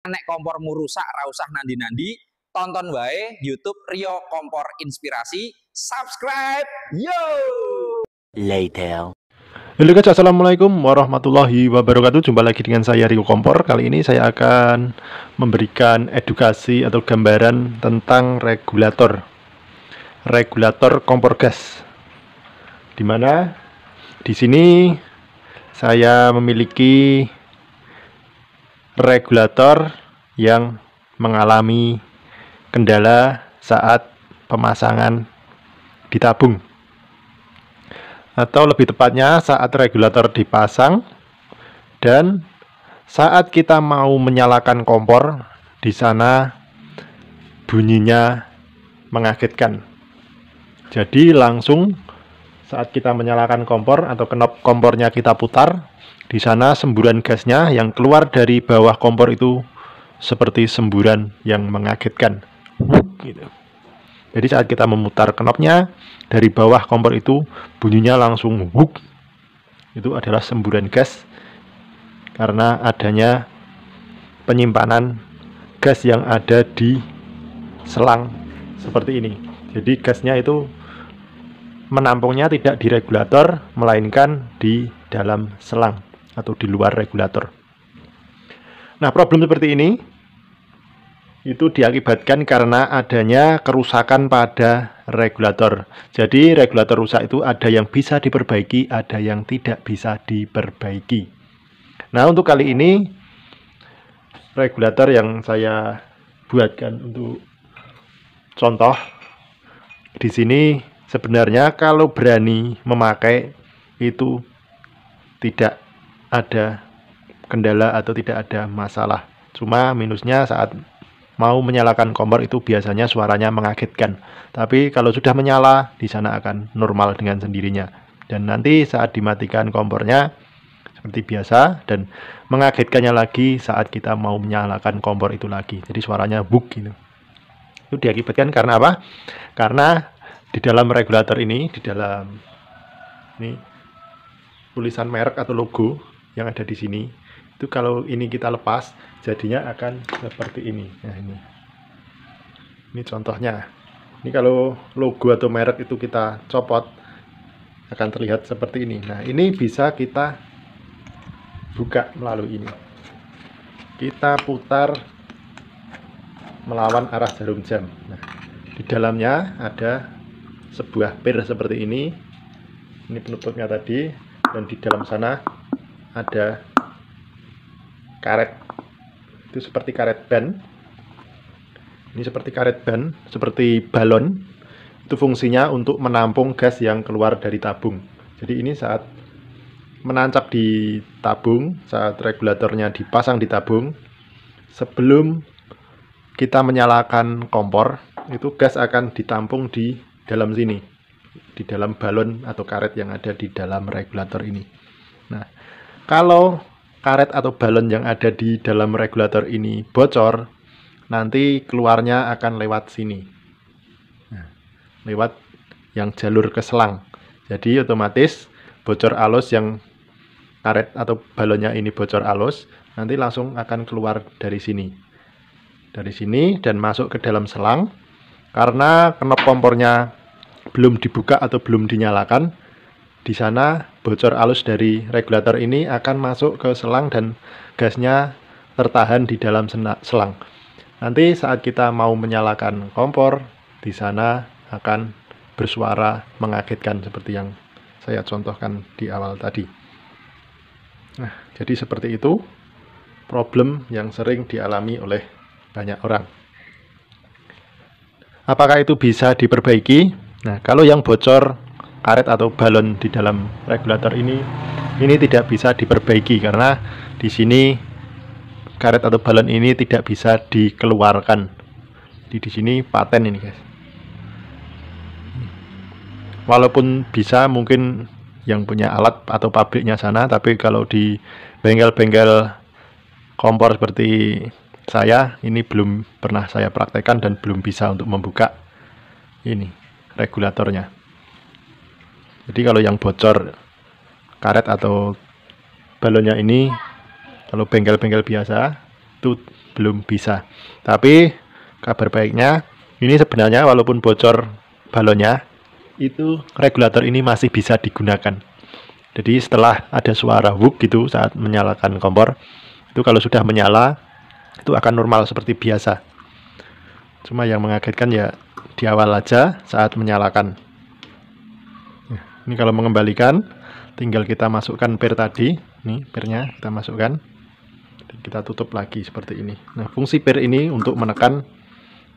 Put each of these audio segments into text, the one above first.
nek kompormu rusak ra usah nandi-nandi, tonton wae YouTube Rio Kompor Inspirasi, subscribe. Yo. Later. Halo guys, assalamualaikum warahmatullahi wabarakatuh. Jumpa lagi dengan saya Rio Kompor. Kali ini saya akan memberikan edukasi atau gambaran tentang regulator kompor gas. Dimana di sini saya memiliki regulator yang mengalami kendala saat pemasangan di tabung, atau lebih tepatnya saat regulator dipasang dan saat kita mau menyalakan kompor, di sana bunyinya mengagetkan. Jadi langsung saat kita menyalakan kompor atau knop kompornya kita putar, di sana semburan gasnya yang keluar dari bawah kompor itu seperti semburan yang mengagetkan. Gitu. Jadi saat kita memutar knopnya, dari bawah kompor itu bunyinya langsung wuk. Itu adalah semburan gas karena adanya penyimpanan gas yang ada di selang seperti ini. Jadi gasnya itu menampungnya tidak di regulator, melainkan di dalam selang atau di luar regulator. Nah, problem seperti ini itu diakibatkan karena adanya kerusakan pada regulator. Jadi regulator rusak itu ada yang bisa diperbaiki, ada yang tidak bisa diperbaiki. Nah, untuk kali ini regulator yang saya buatkan untuk contoh di sini sebenarnya kalau berani memakai itu tidak ada kendala atau tidak ada masalah. Cuma minusnya saat mau menyalakan kompor itu biasanya suaranya mengagetkan. Tapi kalau sudah menyala, di sana akan normal dengan sendirinya. Dan nanti saat dimatikan kompornya seperti biasa, dan mengagetkannya lagi saat kita mau menyalakan kompor itu lagi. Jadi suaranya buk gitu. Itu diakibatkan karena apa? Karena di dalam regulator ini, di dalam ini tulisan merek atau logo yang ada di sini, itu kalau ini kita lepas jadinya akan seperti ini. Nah, ini contohnya. Ini kalau logo atau merek itu kita copot akan terlihat seperti ini. Nah, ini bisa kita buka melalui ini. Kita putar melawan arah jarum jam. Nah, di dalamnya ada sebuah pir seperti ini. Ini penutupnya tadi, dan di dalam sana ada karet. Itu seperti karet ban. Ini seperti karet ban, seperti balon. Itu fungsinya untuk menampung gas yang keluar dari tabung. Jadi ini saat menancap di tabung, saat regulatornya dipasang di tabung, sebelum kita menyalakan kompor, itu gas akan ditampung di dalam sini, di dalam balon atau karet yang ada di dalam regulator ini. Nah, kalau karet atau balon yang ada di dalam regulator ini bocor, nanti keluarnya akan lewat sini. Nah, lewat yang jalur ke selang. Jadi otomatis bocor alus, yang karet atau balonnya ini bocor alus, nanti langsung akan keluar dari sini. Dari sini dan masuk ke dalam selang. Karena knop kompornya belum dibuka atau belum dinyalakan, di sana bocor alus dari regulator ini akan masuk ke selang dan gasnya tertahan di dalam selang. Nanti saat kita mau menyalakan kompor, di sana akan bersuara mengagetkan seperti yang saya contohkan di awal tadi. Nah, jadi seperti itu problem yang sering dialami oleh banyak orang. Apakah itu bisa diperbaiki? Nah, kalau yang bocor karet atau balon di dalam regulator ini tidak bisa diperbaiki karena di sini karet atau balon ini tidak bisa dikeluarkan. Di sini paten ini, guys. Walaupun bisa mungkin yang punya alat atau pabriknya sana, tapi kalau di bengkel-bengkel kompor seperti saya, ini belum pernah saya praktekkan dan belum bisa untuk membuka ini regulatornya. Jadi kalau yang bocor karet atau balonnya ini, kalau bengkel-bengkel biasa itu belum bisa. Tapi kabar baiknya, ini sebenarnya walaupun bocor balonnya, itu regulator ini masih bisa digunakan. Jadi setelah ada suara wuk gitu saat menyalakan kompor, itu kalau sudah menyala, itu akan normal seperti biasa. Cuma yang mengagetkan ya di awal aja saat menyalakan. Ini kalau mengembalikan, tinggal kita masukkan per tadi. Nih pernya kita masukkan. Dan kita tutup lagi seperti ini. Nah, fungsi per ini untuk menekan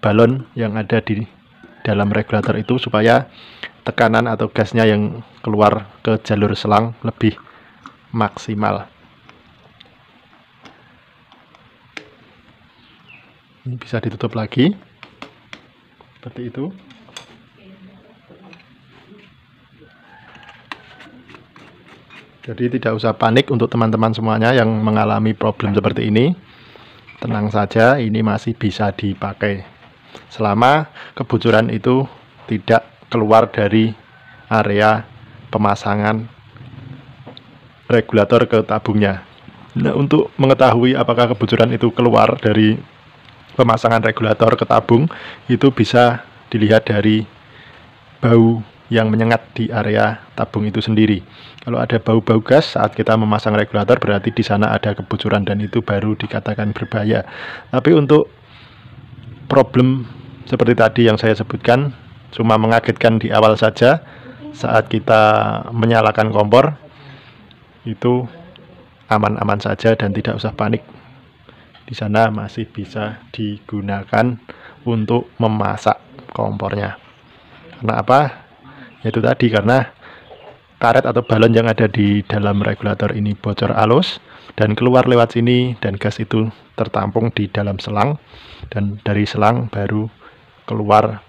balon yang ada di dalam regulator itu supaya tekanan atau gasnya yang keluar ke jalur selang lebih maksimal. Ini bisa ditutup lagi seperti itu. Jadi tidak usah panik untuk teman-teman semuanya yang mengalami problem seperti ini. Tenang saja, ini masih bisa dipakai selama kebocoran itu tidak keluar dari area pemasangan regulator ke tabungnya. Nah, untuk mengetahui apakah kebocoran itu keluar dari pemasangan regulator ke tabung, itu bisa dilihat dari bau yang menyengat di area tabung itu sendiri. Kalau ada bau-bau gas saat kita memasang regulator, berarti di sana ada kebocoran dan itu baru dikatakan berbahaya. Tapi untuk problem seperti tadi yang saya sebutkan, cuma mengagetkan di awal saja saat kita menyalakan kompor, itu aman-aman saja dan tidak usah panik. Di sana masih bisa digunakan untuk memasak kompornya. Karena apa? Yaitu tadi, karena karet atau balon yang ada di dalam regulator ini bocor halus dan keluar lewat sini, dan gas itu tertampung di dalam selang, dan dari selang baru keluar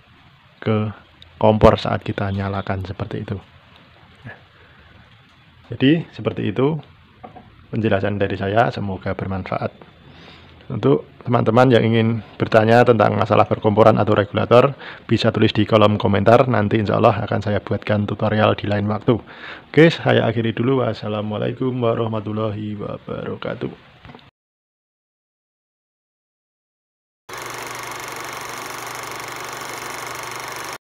ke kompor saat kita nyalakan seperti itu. Jadi seperti itu penjelasan dari saya, semoga bermanfaat. Untuk teman-teman yang ingin bertanya tentang masalah berkomporan atau regulator, bisa tulis di kolom komentar, nanti insya Allah akan saya buatkan tutorial di lain waktu. Oke, saya akhiri dulu. Wassalamualaikum warahmatullahi wabarakatuh.